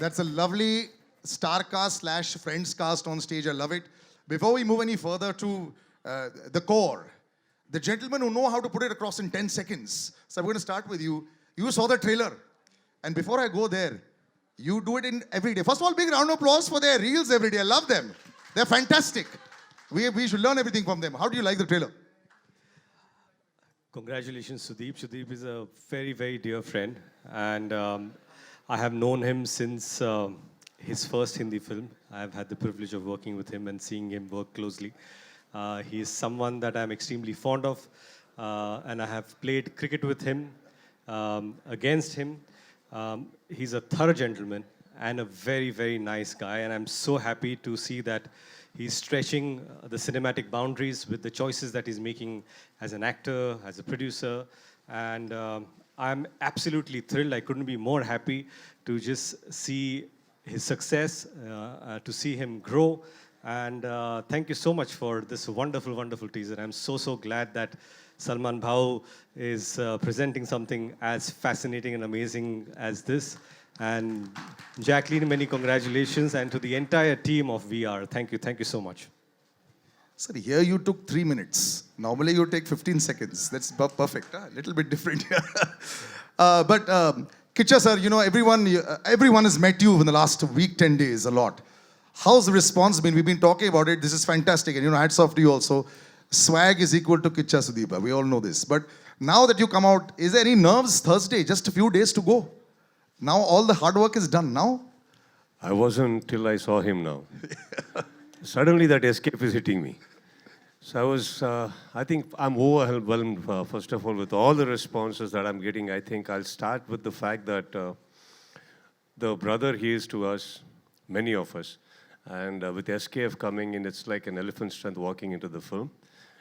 That's a lovely star cast slash friends cast on stage. I love it. Before we move any further to the core, the gentlemen who know how to put it across in 10 seconds. So I'm going to start with you. You saw the trailer. And before I go there, you do it in every day. First of all, big round of applause for their reels every day. I love them. They're fantastic. We should learn everything from them. How do you like the trailer? Congratulations, Sudeep. Sudeep is a very, very dear friend. And I have known him since his first Hindi film. I have had the privilege of working with him and seeing him work closely. He is someone that I'm extremely fond of. And I have played cricket with him, against him. He's a thorough gentleman and a very, very nice guy. And I'm so happy to see that he's stretching the cinematic boundaries with the choices that he's making as an actor, as a producer. And I'm absolutely thrilled. I couldn't be more happy to just see his success, to see him grow. And thank you so much for this wonderful, wonderful teaser. I'm so, so glad that Salman Bhau is presenting something as fascinating and amazing as this. And Jacqueline, many congratulations. And to the entire team of VR, thank you so much. Sir, here you took 3 minutes. Normally you take 15 seconds. That's perfect. A little bit different here. But Kicha sir, you know, everyone has met you in the last week, 10 days, a lot. How's the response been? We've been talking about it. This is fantastic. And, you know, hats off to you also. Swag is equal to Kicha Sudeepa. We all know this. But now that you come out, is there any nerves? Thursday, just a few days to go. Now all the hard work is done now? I wasn't till I saw him now. Suddenly that escape is hitting me. So I think I'm overwhelmed, first of all, with all the responses that I'm getting. I think I'll start with the fact that the brother he is to us, many of us, and with SKF coming in, it's like an elephant strength walking into the film.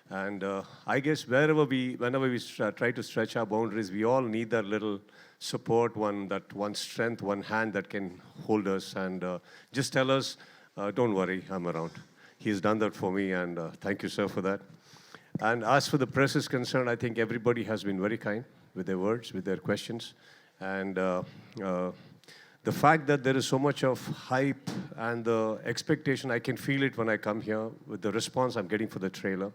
And I guess whenever we try to stretch our boundaries, we all need that little support, one strength, one hand that can hold us and just tell us, don't worry, I'm around. He's done that for me, and thank you, sir, for that. And as for the press is concerned, I think everybody has been very kind with their words, with their questions. And the fact that there is so much of hype and the expectation, I can feel it when I come here with the response I'm getting for the trailer.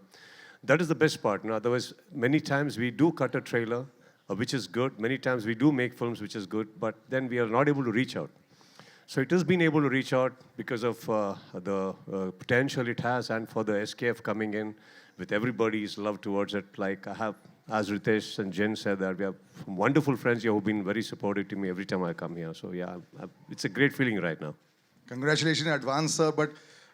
That is the best part. You know? Otherwise, many times we do cut a trailer, which is good. Many times we do make films, which is good, but then we are not able to reach out. So it has been able to reach out because of the potential it has, and for the SKF coming in with everybody's love towards it. Like I have, as Riteish and Jen said, that we have wonderful friends here who've been very supportive to me every time I come here. So yeah, it's a great feeling right now. Congratulations in advance, sir. But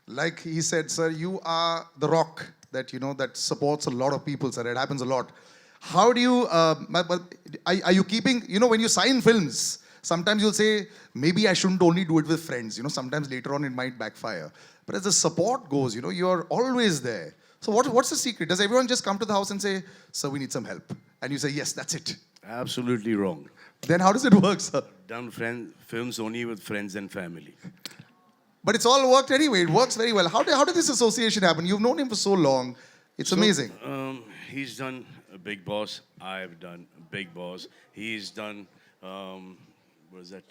like he said, sir, you are the rock that, you know, that supports a lot of people, sir. It happens a lot. How do you, are you keeping, you know, when you sign films, sometimes you'll say, maybe I shouldn't only do it with friends. You know, sometimes later on it might backfire. But as the support goes, you know, you're always there. So what's the secret? Does everyone just come to the house and say, sir, we need some help? And you say, yes, that's it. Absolutely wrong. Then how does it work, sir? Done films only with friends and family. But it's all worked anyway. It works very well. How did this association happen? You've known him for so long. It's amazing. He's done Big Boss. I've done Big Boss. He's done, what is that?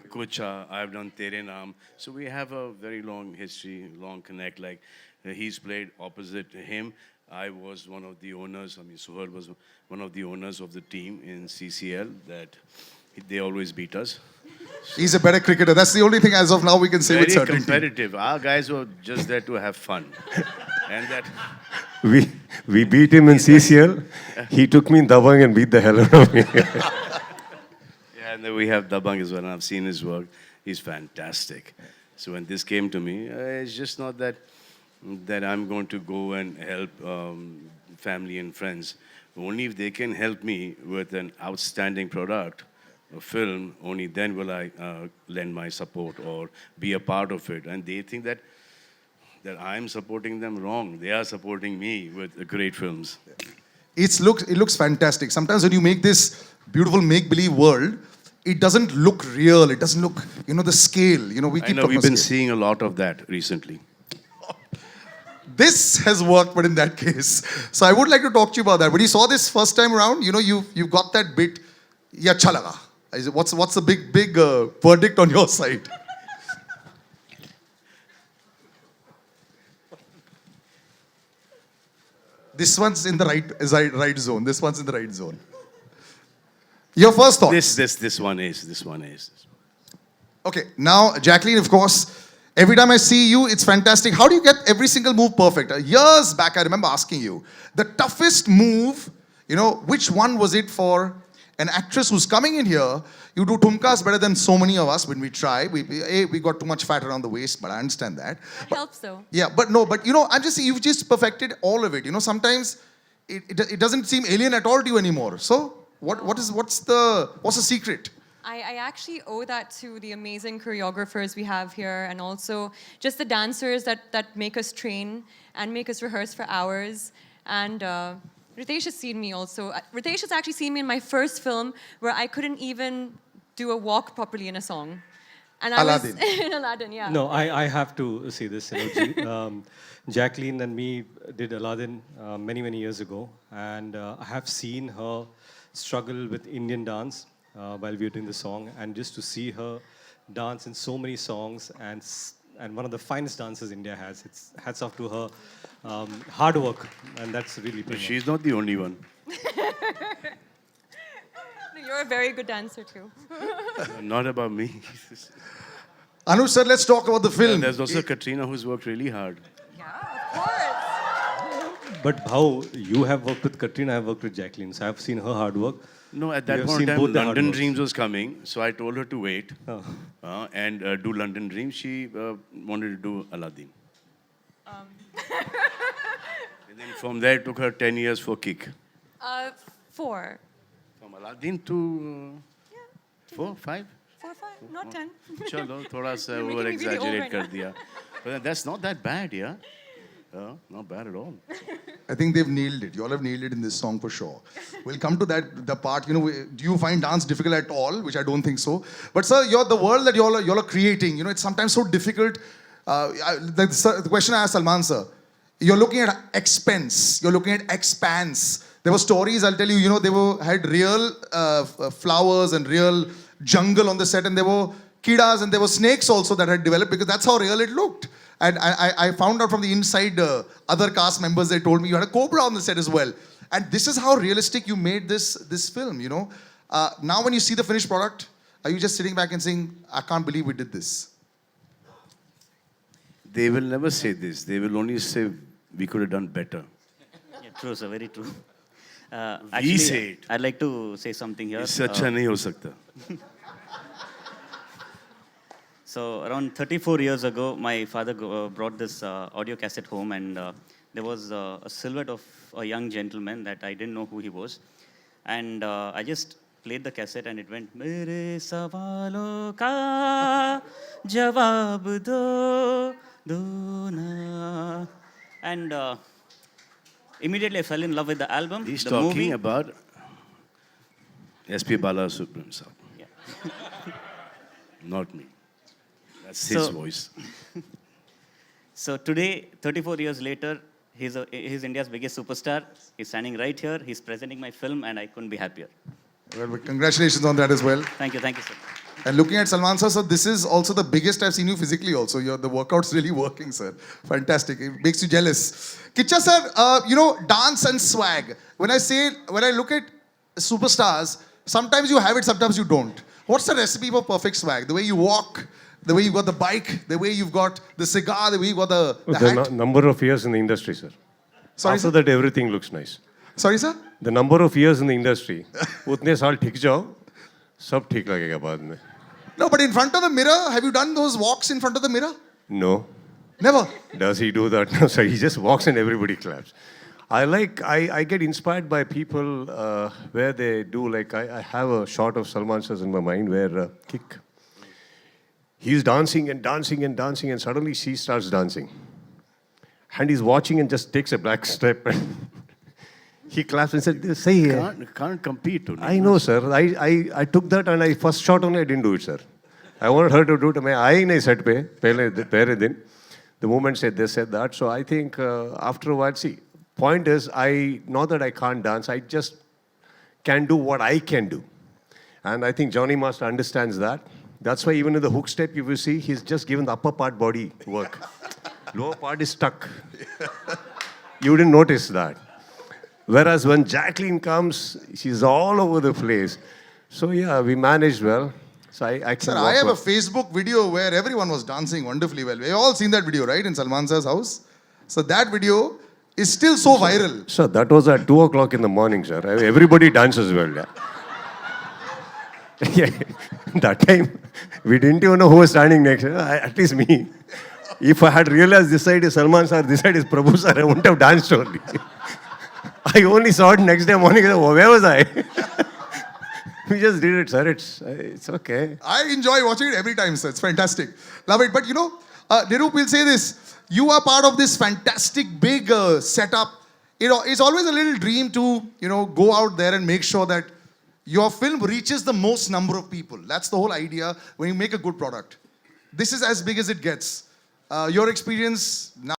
Kucha. I've done Tere Naam. So we have a very long history, long connect. Like he's played opposite him. I was one of the owners. I mean, Suhar was one of the owners of the team in CCL that they always beat us. He's a better cricketer. That's the only thing as of now we can say Very with certainty. competitive. Our guys were just there to have fun. And that... We beat him in CCL. He took me in Dabang and beat the hell out of me. Yeah, and then we have Dabang as well. And I've seen his work. He's fantastic. So when this came to me, it's just not that I'm going to go and help family and friends. Only if they can help me with an outstanding product, a film, only then will I lend my support or be a part of it. And they think that I'm supporting them wrong. They are supporting me with great films. It looks fantastic. Sometimes when you make this beautiful make-believe world, it doesn't look real. It doesn't look, you know, the scale. You know, we've been seeing a lot of that recently. This has worked, but in that case. So I would like to talk to you about that. When you saw this first time around, you know, you got that bit, ye acha laga. What's the big verdict on your side? This one's in the right zone. This one's in the right zone. Your first thoughts? This one is. Okay, now Jacqueline, of course, every time I see you, it's fantastic. How do you get every single move perfect? Years back, I remember asking you, the toughest move, which one was it for an actress who's coming in here? You do tumkas better than so many of us when we try. We got too much fat around the waist, but I understand that. It helps though. Yeah, but I'm just saying, you've just perfected all of it. Sometimes it doesn't seem alien at all to you anymore. So what's the secret? I actually owe that to the amazing choreographers we have here, and also just the dancers that make us train and make us rehearse for hours. And Riteish has seen me also. Riteish has actually seen me in my first film where I couldn't even do a walk properly in a song. And Aladdin. was in Aladdin, yeah. No, I have to say this. Jacqueline and me did Aladdin many years ago, and I have seen her struggle with Indian dance while we were doing the song, and just to see her dance in so many songs, and one of the finest dances India has. It's hats off to her hard work, and that's really. But she's not the only one. You're a very good dancer too. Not about me. Anush sir, let's talk about the film. And there's also Katrina who's worked really hard. Yeah, of course. But how you have worked with Katrina, I have worked with Jacqueline, so I have seen her hard work. No, at You that have point seen in both time, the hard London works. Dreams was coming, so I told her to wait Oh. and do London Dreams. She wanted to do Aladdin. And then from there, it took her 10 years for Kick. 4. From Aladdin to 4, 5? 4, 5, not 10. Chalo, thoda sa You're making me over really old exaggerate right kar now. diya. But that's not that bad, yeah? Not bad at all. I think they've nailed it. You all have nailed it in this song for sure. We'll come to the part, do you find dance difficult at all? Which I don't think so. But sir, the world that you all are creating, it's sometimes so difficult. The question I asked Salman sir, you're looking at expense, you're looking at expanse. There were stories, I'll tell you, they had real flowers and real jungle on the set, and there were kidas and there were snakes also that had developed, because that's how real it looked. And I found out from the inside other cast members, they told me you had a cobra on the set as well. And this is how realistic you made this film, Now when you see the finished product, are you just sitting back and saying, I can't believe we did this? They will never say this. They will only say, we could have done better. Yeah, true, sir, very true. We say it. I'd like to say something here. इससे अच्छा नहीं हो सकता. So around 34 years ago, my father brought this audio cassette home, and there was a silhouette of a young gentleman that I didn't know who he was. And I just played the cassette and it went, Mere sawalon ka jawab do na. And immediately I fell in love with the album. He's the talking movie. about SP Balasubramanian sir. Yeah. Not me. That's his So- voice. So today, 34 years later, he's India's biggest superstar. He's standing right here. He's presenting my film, and I couldn't be happier. Well, congratulations on that as well. Thank you, sir. And looking at Salman sir, this is also the biggest I've seen you physically also. The workout's really working, sir. Fantastic. It makes you jealous. Kicha sir, dance and swag. When I look at superstars, sometimes you have it, sometimes you don't. What's the recipe for perfect swag? The way you walk, the way you've got the bike, the way you've got the cigar, the way you've got the hat. Number of years in the industry, sir. Sorry, After sir? that, everything looks nice. Sorry, sir? The number of years in the industry, उतने साल ठीक जाओ, सब ठीक लगेगा बाद में. No, but in front of the mirror, have you done those walks in front of the mirror? No. Never. Does he do that? No, sir. He just walks and everybody claps. I get inspired by people where they do, I have a shot of Salman sir in my mind where kick. He's dancing and dancing and dancing, and suddenly she starts dancing. And he's watching and just takes a back step and he claps and said, say Can't compete. I know, sir. I took that and first shot only I didn't do it, sir. I wanted her to do it. I nahi set pe, pehle din. The moment said this, said that. So I think after a while, see, point is, not that I can't dance, I just can do what I can do. And I think Johnny Master understands that. That's why even in the hook step, you will see he's just given the upper part body work. Lower part is stuck. You didn't notice that. Whereas when Jacqueline comes, she's all over the place. So yeah, we managed well. So I can Sir, I have a Facebook video where everyone was dancing wonderfully well. We've all seen that video, right, in Salman sir's house? So that video is still so viral. Sir, that was at 2 o'clock in the morning, sir. Everybody dances well. Yeah. Yeah. That time, we didn't even know who was standing next. At least me. If I had realized this side is Salman sir, this side is Prabhu sir, I wouldn't have danced only. I only saw it next day morning. Where was I? We just did it, sir. It's okay. I enjoy watching it every time, sir. It's fantastic. Love it. But you know, Nirup will say this. You are part of this fantastic big setup. You know, it's always a little dream to, you know, go out there and make sure that your film reaches the most number of people. That's the whole idea when you make a good product. This is as big as it gets. Your experience, now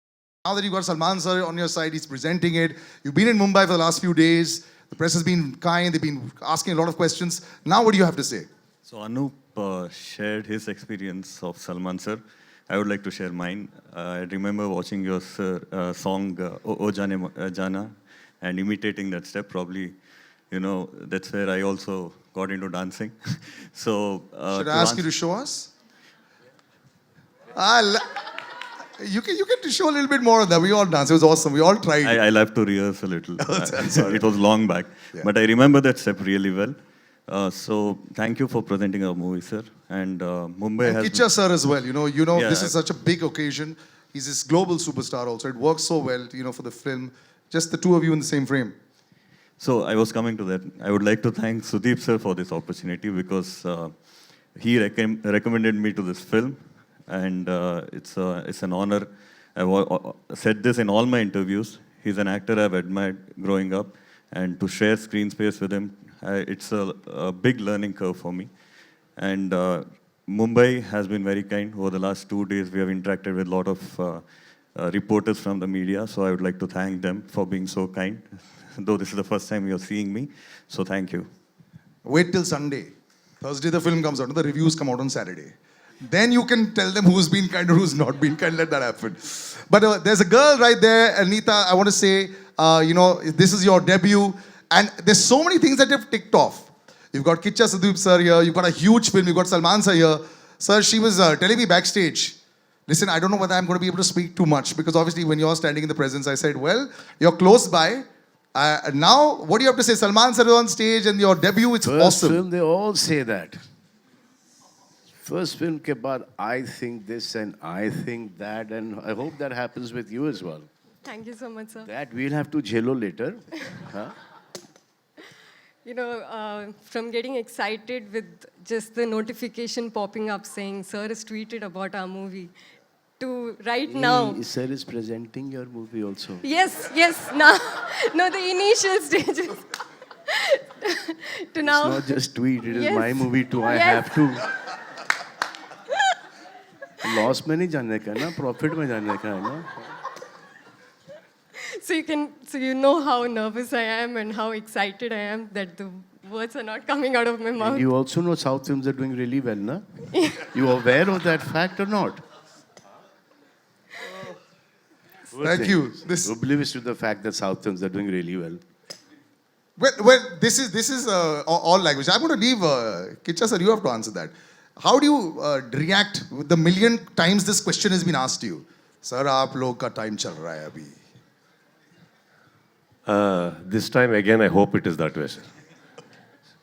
that you've got Salman sir on your side, he's presenting it. You've been in Mumbai for the last few days. The press has been kind. They've been asking a lot of questions. Now what do you have to say? So Anup shared his experience of Salman sir. I would like to share mine. I remember watching your song O Jane Jana and imitating that step. Probably, you know, that's where I also got into dancing. So should I ask you to show us? You can show a little bit more of that. We all danced. It was awesome. We all tried. I love to rehearse a little. Sorry. It was long back. Yeah. But I remember that step really well. So thank you for presenting our movie, sir. And Mumbai has... Kicha sir as well. You know, Yeah. This is such a big occasion. He's this global superstar also. It works so well, you know, for the film. Just the two of you in the same frame. So I was coming to that. I would like to thank Sudeep sir for this opportunity because he recommended me to this film. And it's an honor. I've said this in all my interviews. He's an actor I've admired growing up. And to share screen space with him, it's a big learning curve for me. And Mumbai has been very kind. Over the last 2 days, we have interacted with a lot of reporters from the media. So I would like to thank them for being so kind. Though this is the first time you're seeing me. So thank you. Wait till Sunday. Thursday the film comes out. The reviews come out on Saturday. Then you can tell them who's been kind or who's not been kind. Let that happen. But there's a girl right there, Anita. I want to say, you know, this is your debut. And there's so many things that you've ticked off. You've got Kicha Sudeep sir here. You've got a huge film. You've got Salman sir here. Sir, she was telling me backstage, listen, I don't know whether I'm going to be able to speak too much. Because obviously when you're standing in the presence, I said, well, you're close by. Now, what do you have to say? Salman sir is on stage and your debut, it's First awesome. film, they all say that. First film ke baad, I think this and I think that, and I hope that happens with you as well. Thank you so much, sir. That we'll have to jello later. Huh? You know, from getting excited with just the notification popping up saying, sir has tweeted about our movie, to right now. Sir is presenting your movie also. Yes, now, no, the initial stages. To now. It's not just tweet, it is Yes. my movie too, I Yes. have to. Loss में नहीं जानने का ना, profit में जानने का है ना. So you know how nervous I am and how excited I am that the words are not coming out of my mouth. And you also know South films are doing really well, na? You are aware of that fact or not? Thank you. This, Oblivious to the fact that South films are doing really well. well, this is all language. I'm going to leave, Kicha sir, you have to answer that. How do you react with the million times this question has been asked to you? Sir, aap log ka time chal raha hai abhi. This time again, I hope it is that way, sir.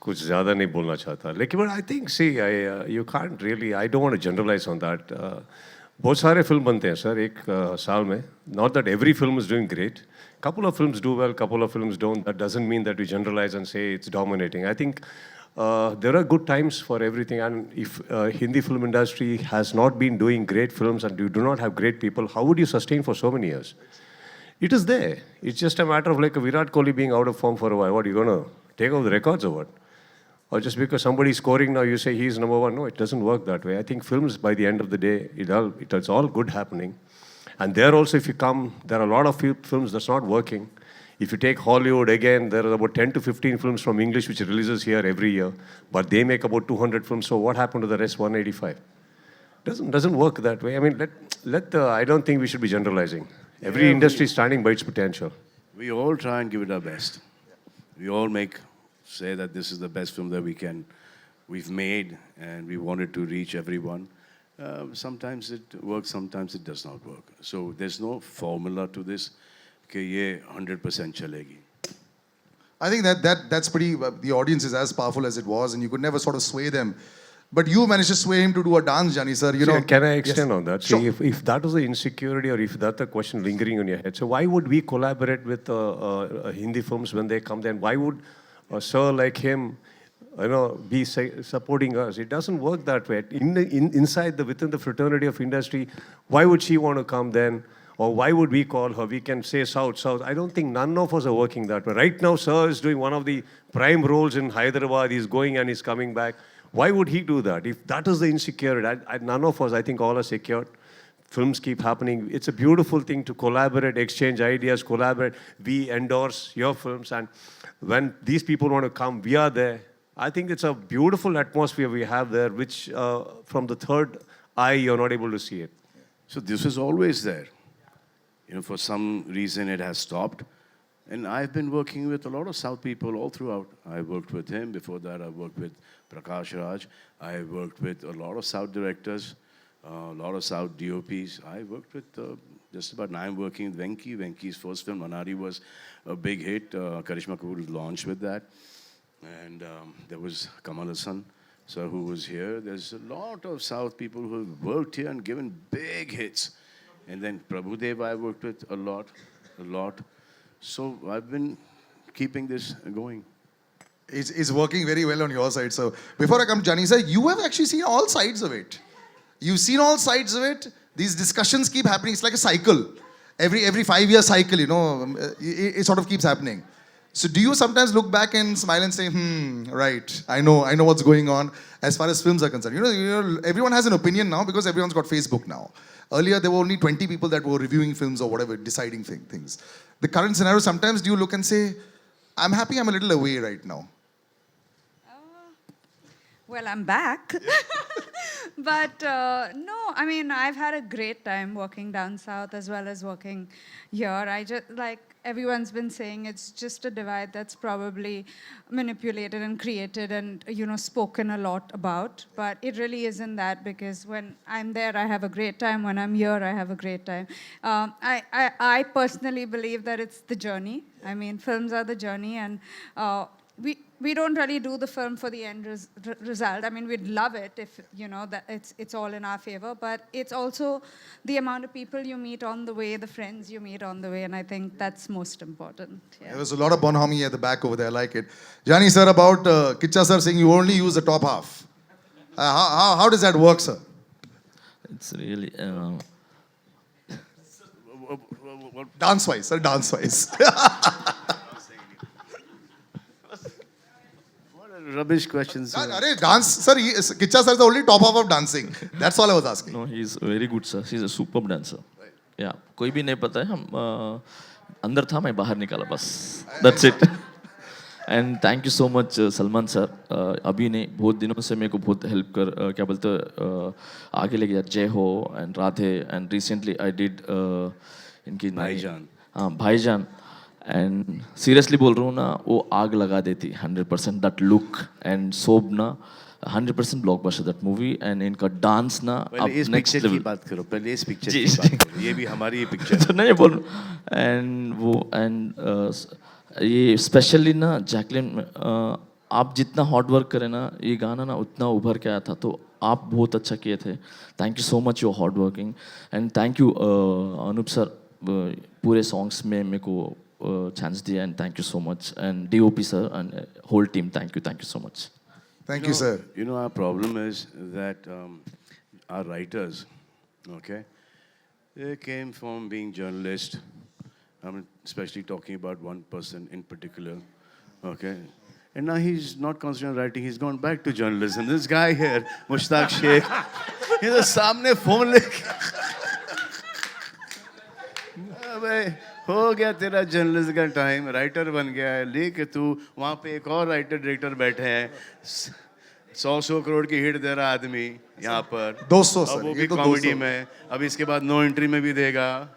कुछ ज़्यादा नहीं बोलना चाहता. लेकिन but I think, see, you can't really, I don't want to generalize on that. बहुत सारे film बनते हैं सर एक साल में. Not that every film is doing great. Couple of films do well, couple of films don't. That doesn't mean that we generalize and say it's dominating. I think there are good times for everything. And if Hindi film industry has not been doing great films and you do not have great people, how would you sustain for so many years? It is there. It's just a matter of like a Virat Kohli being out of form for a while. What, are you going to take over the records or what? Or just because somebody's scoring now, you say he's number one. No, it doesn't work that way. I think films, by the end of the day, it's all good happening. And there also, if you come, there are a lot of films that's not working. If you take Hollywood again, there are about 10 to 15 films from English which releases here every year, but they make about 200 films. So what happened to the rest 185? Doesn't work that way. I mean, I don't think we should be generalizing. Every industry is standing by its potential. We all try and give it our best. We all say that this is the best film that we've made, and we wanted to reach everyone. Sometimes it works, sometimes it does not work. So there's no formula to this. कि ये 100% चलेगी. I think that's pretty. The audience is as powerful as it was, and you could never sort of sway them. But you managed to sway him to do a dance, Jani sir. You know. Can I extend Yes. on that? Sure. See, if that was the insecurity, or if that's the question lingering in your head, so why would we collaborate with Hindi films when they come? Then why would a sir like him, be supporting us? It doesn't work that way. Within the fraternity of industry, why would she want to come then? Or why would we call her? We can say South. I don't think none of us are working that way. Right now, sir is doing one of the prime roles in Hyderabad. He's going and he's coming back. Why would he do that? If that is the insecurity, none of us, I think all are secured. Films keep happening. It's a beautiful thing to collaborate, exchange ideas, collaborate. We endorse your films. And when these people want to come, we are there. I think it's a beautiful atmosphere we have there, which from the third eye, you're not able to see it. So this is always there. For some reason it has stopped. And I've been working with a lot of South people all throughout. I worked with him. Before that, I worked with Prakash Raj. I worked with a lot of South directors, a lot of South DOPs. I worked with just about, now I'm working with Venki. Venki's first film, Manari, was a big hit. Karishma Kapoor launched with that. And there was Kamal Hassan, sir, who was here. There's a lot of South people who have worked here and given big hits. And then Prabhudev I worked with a lot. So I've been keeping this going. It's working very well on your side. So before I come to Jani sir, you have actually seen all sides of it. You've seen all sides of it. These discussions keep happening. It's like a cycle. Every 5-year cycle, it sort of keeps happening. So do you sometimes look back and smile and say, right, I know what's going on as far as films are concerned. Everyone has an opinion now because everyone's got Facebook now. Earlier, there were only 20 people that were reviewing films or whatever, deciding things. The current scenario, sometimes do you look and say, I'm happy I'm a little away right now? Well, I'm back. But no, I mean, I've had a great time working down south as well as working here. I just, like everyone's been saying, it's just a divide that's probably manipulated and created and, spoken a lot about. But it really isn't that, because when I'm there, I have a great time. When I'm here, I have a great time. I personally believe that it's the journey. I mean, films are the journey, and we don't really do the film for the end result. I mean, we'd love it if, that it's all in our favor, but it's also the amount of people you meet on the way, the friends you meet on the way, and I think that's most important. Yeah. There was a lot of bonhomie at the back over there, I like it. Jani sir, about Kicha sir saying you only use the top half. How does that work, sir? It's really... Dance-wise, sir, dance-wise. Rubbish questions. Dance, sir, Kicha sir is the only top half of dancing. That's all I was asking. No, he's very good, sir. He's a superb dancer. Right. Yeah. कोई भी नहीं पता है हम अंदर था मैं बाहर निकाला बस. That's it. And thank you so much, Salman sir. अभी नहीं बहुत दिनों से मेरे को बहुत help कर क्या बोलते आगे ले गया जय हो and Radhe, and recently I did इनकी भाईजान. हाँ भाईजान. And seriously बोल रहा हूँ ना, वो आग लगा देती 100%. That look and soap ना 100% blockbuster that movie, and इनका dance ना अब next level. की बात करो, पहले इस picture की बात करो. ये भी हमारी ही picture. तो नहीं बोल and ये specially ना जैकलिन आप जितना hard work करें ना, ये गाना ना उतना उभर के आया था, तो आप बहुत अच्छा किए थे. Thank you so much, you're hard working, and thank you Anup sir पूरे songs में मेरे को chance दिया, and thank you so much, and DOP sir and whole team, thank you so much. Thank you, sir. Our problem is that our writers, okay, they came from being journalists. I'm especially talking about one person in particular, okay. And now he's not concentrating on writing, he's gone back to journalism. This guy here, Mushtaq Sheikh, he's a सामने phone हो गया तेरा journalist का time, writer बन गया है, लेके तू वहाँ पे एक और राइटर डायरेक्टर बैठे हैं, 100 करोड़ की हिट दे रहा आदमी यहाँ पर, 200 अब सर, वो ये भी तो कॉमेडी 200। में, अब इसके बाद नो एंट्री में भी देगा.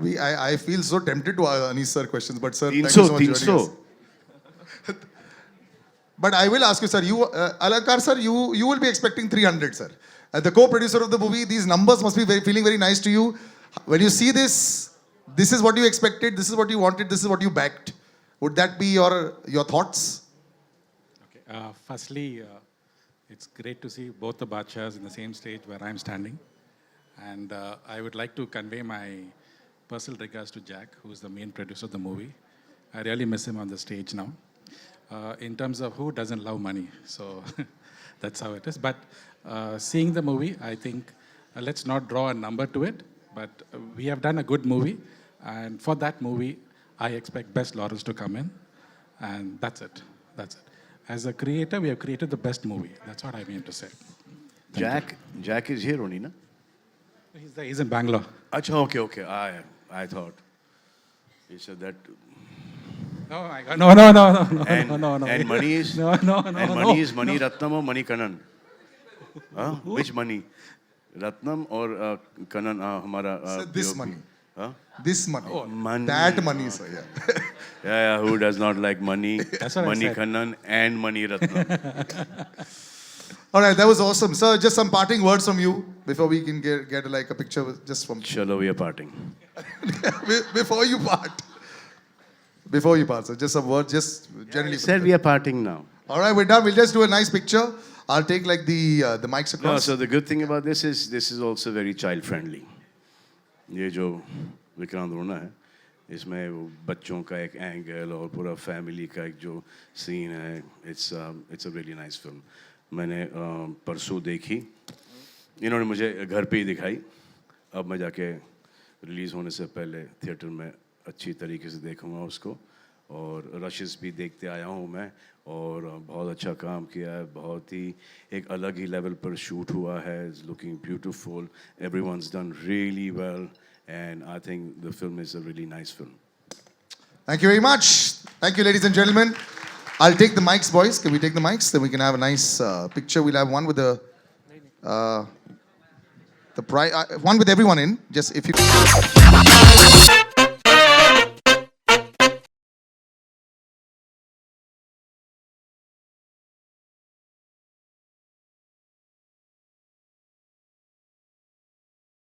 I feel so tempted to ask Anish sir questions, but sir, thank 300, you so much for joining 300. us. But I will ask you, sir. You, Alakar, sir, you will be expecting 300, sir. As the co-producer of the movie, these numbers must be feeling very nice to you. When you see this, this is what you expected, this is what you wanted, this is what you backed. Would that be your thoughts? Okay. Firstly, it's great to see both the Badshahs in the same stage where I'm standing. And I would like to convey my personal regards to Jack, who's the main producer of the movie. I really miss him on the stage now. In terms of who doesn't love money, so that's how it is. But seeing the movie, I think let's not draw a number to it, but we have done a good movie, and for that movie, I expect best laurels to come in, and that's it. That's it. As a creator, we have created the best movie. That's what I mean to say. Jack is here only, na? He's in Bangalore. Acha, okay. I thought he said that. Oh my God! No. And money is no. Money is Mani Ratnam or Mani Kannan? Huh? Which money? Ratnam or Kannan? Hamara. Sir, this POP. money. Huh? This money. Oh, money. That money, sir. Yeah. Yeah. Who does not like money? That's what I Mani said. Kannan and Mani Ratnam. All right, that was awesome, sir. Just some parting words from you before we can get like a picture just from Chalo, we are parting. before you part. Before you part, sir. Just some words, just generally. He said we are parting now. All right, we're done. We'll just do a nice picture. I'll take like the mics No, across. so the good thing about this is also very child friendly. ये जो विक्रांत रोना है, इसमें वो बच्चों का एक angle और पूरा फैमिली का एक जो सीन है, it's a really nice film. मैंने परसों देखी, इन्होंने मुझे घर पे ही दिखाई, अब मैं जाके रिलीज़ होने से पहले थिएटर में अच्छी तरीके से देखूंगा उसको, और रशेस भी देखते आया हूँ मैं, और बहुत अच्छा काम किया है, बहुत ही एक अलग ही लेवल पर शूट हुआ है, it's looking beautiful, everyone's done really well, and I think the film is a really nice film. Thank you very much. Thank you, ladies and gentlemen. I'll take the mics, boys. Can we take the mics? Then we can have a nice picture. We'll have one with the one with everyone in. Just if you.